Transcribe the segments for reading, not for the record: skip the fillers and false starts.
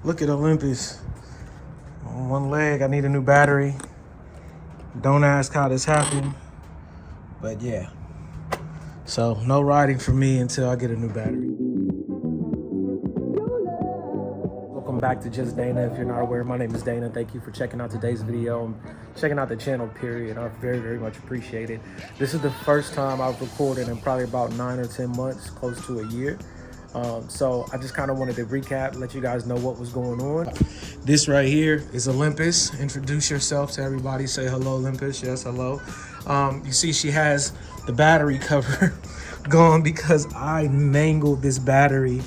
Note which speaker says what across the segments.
Speaker 1: Look at Olympus. On one leg, I need a new battery. Don't ask how this happened, but yeah. So no riding for me until I get a new battery. Welcome back to Just Dana. If you're not aware, my name is Dana. Thank you for checking out today's video and checking out the channel, period. I very, very much appreciate it. This is the first time I've recorded in probably about 9 or 10 months, close to a year. So I just kind of wanted to recap, let you guys know what was going on. This right here is Olympus. Introduce yourself to everybody. Say hello, Olympus. Yes, hello. You see she has the battery cover gone because I mangled this battery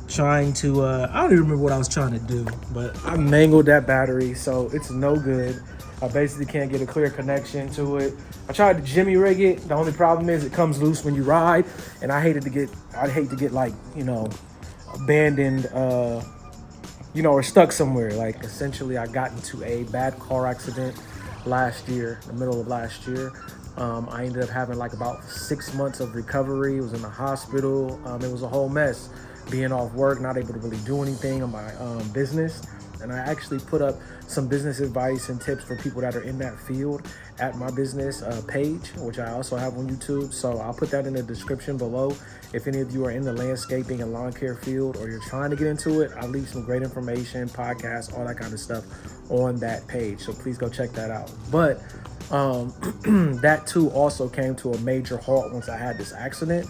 Speaker 1: trying to, I don't even remember what I was trying to do, but I mangled that battery, so it's no good. I basically can't get a clear connection to it. I tried to jimmy rig it. The only problem is it comes loose when you ride, and I'd hate to get like, you know, abandoned, you know, or stuck somewhere. Like essentially I got into a bad car accident last year, the middle of last year. I ended up having like about 6 months of recovery. I was in the hospital. It was a whole mess. Being off work, not able to really do anything on my business. And I actually put up some business advice and tips for people that are in that field at my business page, which I also have on YouTube. So I'll put that in the description below. If any of you are in the landscaping and lawn care field, or you're trying to get into it, I'll leave some great information, podcasts, all that kind of stuff on that page. So please go check that out. But that too also came to a major halt once I had this accident.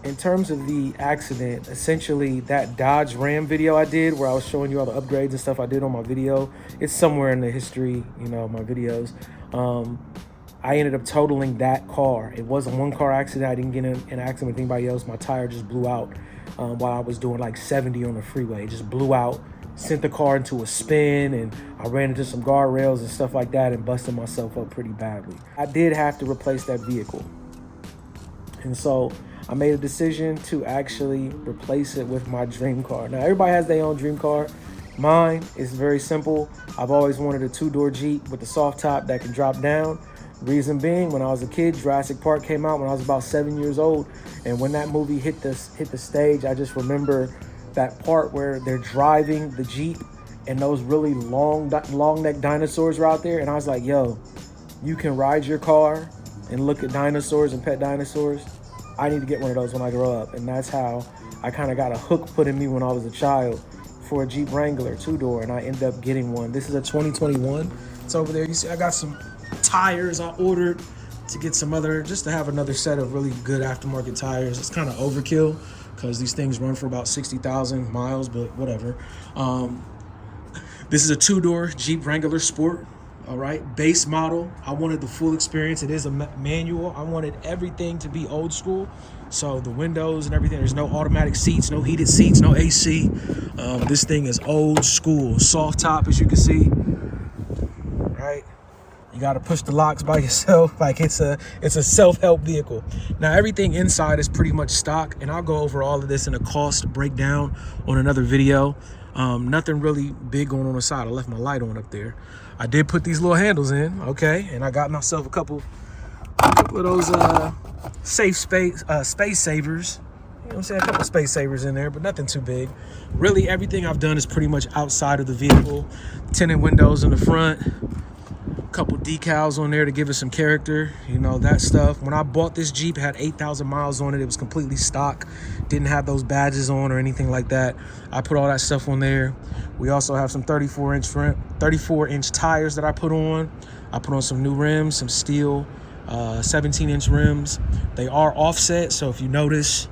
Speaker 1: In terms of the accident, essentially that Dodge Ram video I did where I was showing you all the upgrades and stuff I did on my video, it's somewhere in the history, you know, my videos. I ended up totaling that car. It wasn't one car accident. I didn't get in an accident with anybody else. My tire just blew out while I was doing like 70 on the freeway. It just blew out, sent the car into a spin, and I ran into some guardrails and stuff like that and busted myself up pretty badly. I did have to replace that vehicle. And so I made a decision to actually replace it with my dream car. Now, everybody has their own dream car. Mine is very simple. I've always wanted a 2-door Jeep with a soft top that can drop down. Reason being, when I was a kid, Jurassic Park came out when I was about 7 years old. And when that movie hit the stage, I just remember that part where they're driving the Jeep and those really long neck dinosaurs are out there. And I was like, yo, you can ride your car and look at dinosaurs and pet dinosaurs. I need to get one of those when I grow up. And that's how I kind of got a hook put in me when I was a child for a Jeep Wrangler 2-door, and I ended up getting one. This is a 2021. It's over there. You see, I got some tires I ordered to get some other, just to have another set of really good aftermarket tires. It's kind of overkill because these things run for about 60,000 miles, but whatever. This is a 2-door Jeep Wrangler Sport. All right, base model. I wanted the full experience. It is a manual. I wanted everything to be old school. So the windows and everything, there's no automatic seats, no heated seats, no AC. This thing is old school. Soft top, as you can see. Right? You got to push the locks by yourself. Like it's a self-help vehicle. Now everything inside is pretty much stock, and I'll go over all of this in a cost breakdown on another video. Nothing really big going on the side. I left my light on up there. I did put these little handles in, okay, and I got myself a couple of those space savers. You know what I'm saying? A couple space savers in there, but nothing too big. Really, everything I've done is pretty much outside of the vehicle. Tinted windows in the front, a couple decals on there to give it some character, you know, that stuff. When I bought this Jeep, it had 8,000 miles on it. It was completely stock, didn't have those badges on or anything like that. I put all that stuff on there. We also have some 34-inch tires that I put on. I put on some new rims, some steel 17-inch rims. They are offset, so if you notice,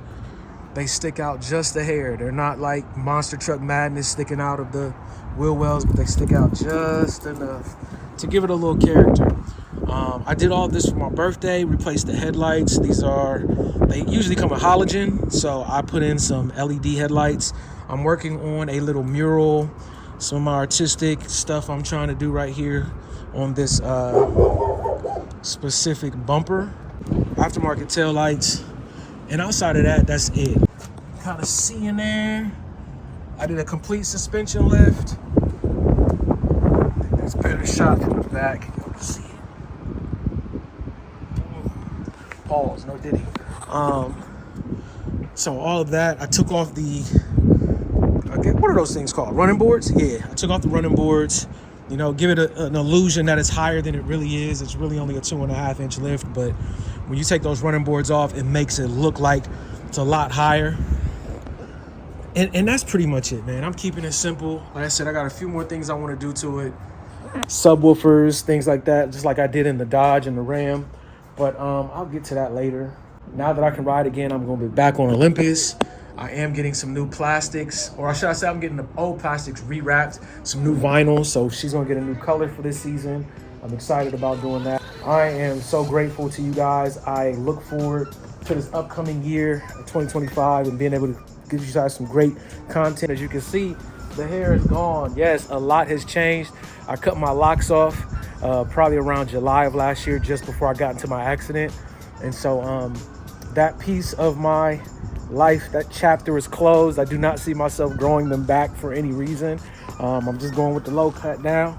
Speaker 1: they stick out just a hair. They're not like monster truck madness sticking out of the wheel wells, but they stick out just enough to give it a little character. I did all this for my birthday, replaced the headlights. They usually come with halogen, so I put in some LED headlights. I'm working on a little mural, some of my artistic stuff I'm trying to do right here on this specific bumper. Aftermarket tail lights, and outside of that, that's it. Kind of see in there, I did a complete suspension lift. There's a better shot from the back. You can see it. Pause, no diddy. So all of that, I took off the okay, what are those things called? Running boards? Yeah, I took off the running boards. You know, give it an illusion that it's higher than it really is. It's really only a 2.5 inch lift, but when you take those running boards off, it makes it look like it's a lot higher. And that's pretty much it, man. I'm keeping it simple. Like I said, I got a few more things I want to do to it. Subwoofers, things like that, just like I did in the Dodge and the Ram. But I'll get to that later. Now that I can ride again, I'm going to be back on Olympus. I am getting some new plastics, or should I say I'm getting the old plastics rewrapped, some new vinyl. So she's going to get a new color for this season. I'm excited about doing that. I am so grateful to you guys. I look forward to this upcoming year, 2025, and being able to give you guys some great content. As you can see, the hair is gone. Yes, a lot has changed. I cut my locks off probably around July of last year, just before I got into my accident. And so that piece of my life, that chapter is closed. I do not see myself growing them back for any reason. I'm just going with the low cut now.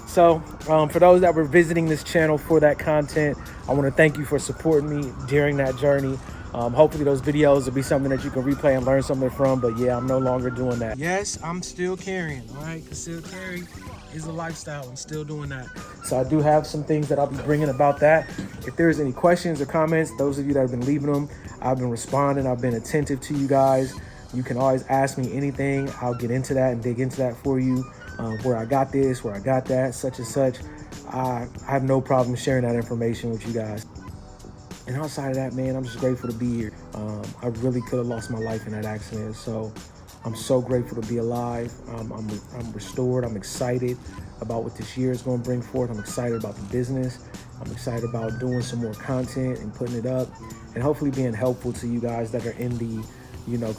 Speaker 1: So for those that were visiting this channel for that content, I want to thank you for supporting me during that journey. Hopefully those videos will be something that you can replay and learn something from. But yeah, I'm no longer doing that. Yes, I'm still carrying, all right? Concealed carry is a lifestyle. I'm still doing that. So I do have some things that I'll be bringing about that. If there's any questions or comments, those of you that have been leaving them, I've been responding. I've been attentive to you guys. You can always ask me anything. I'll get into that and dig into that for you. Where I got this, where I got that, such and such. I have no problem sharing that information with you guys. And outside of that, man, I'm just grateful to be here. I really could have lost my life in that accident. So I'm so grateful to be alive. I'm restored. I'm excited about what this year is going to bring forth. I'm excited about the business. I'm excited about doing some more content and putting it up and hopefully being helpful to you guys that are in the,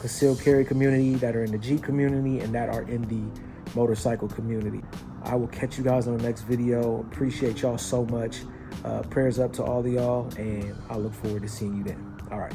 Speaker 1: concealed carry community, that are in the Jeep community, and that are in the motorcycle community. I will catch you guys on the next video. Appreciate y'all so much. Prayers up to all of y'all, and I look forward to seeing you then. All right.